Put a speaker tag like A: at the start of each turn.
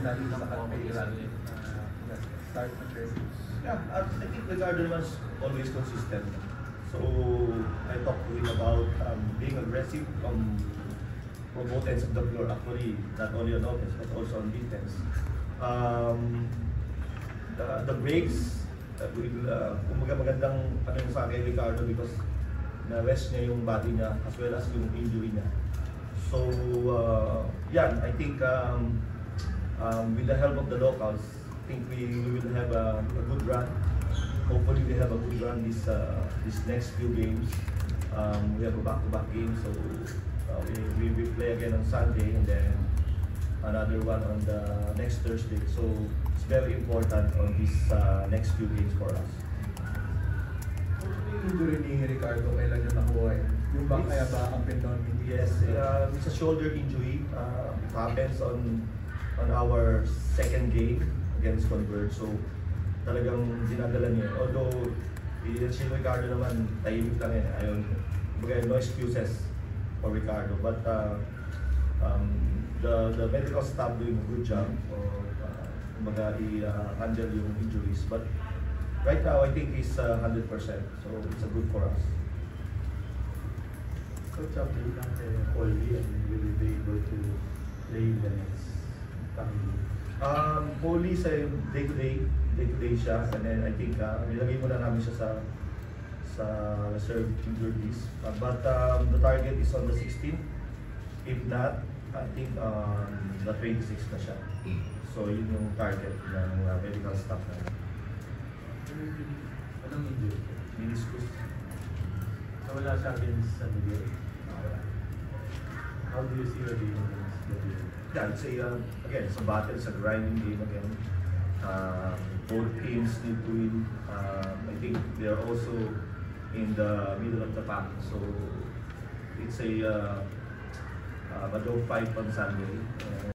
A: lalo sa kanila start na trend.
B: Yeah, I think Ricardo was always consistent. So I talked to him about being aggressive from both ends of the floor. Actually, not only on offense but also on defense. The breaks kumaga magandang ano yung sa akin Ricardo because na-rest niya yung body niya as well as yung injury niya. So yeah, I think with the help of the locals, I think we will have a good run. Hopefully we have a good run this next few games. We have a back-to-back game, so we play again on Sunday and then another one on the next Thursday. So it's very important on these next few games for us.
A: Yung injury ni Ricardo, kailan yung nakuha eh? Yung back kaya ba ang pendon?
B: Yes, it's a shoulder injury. It happens on our second game against Converge. So talagang dinadala niya. Although si Ricardo naman tahimik lang yan. Ayun, no excuses for Ricardo. But the medical staff doing a good job i-handle yung injuries. But right now, I think he's 100%. So it's a good for us.
A: Coach, update lang kay Colby and will he be able to play the next coming?
B: Colby sa day-to-day siya. And then I think nilagay mo na namin siya sa reserve injured list. But the target is on the 16th. If not, I think the 26th na siya. So yun yung target ng medical staff na.
A: Anong injury?
B: Meniscus.
A: So wala siya against San Miguel? How do you see your game against the Miguel?
B: Yeah, I'd say again, it's a battle, it's a grinding game again. Both teams need to win. I think they are also in the middle of the pack. So it's a dog fight on Sunday.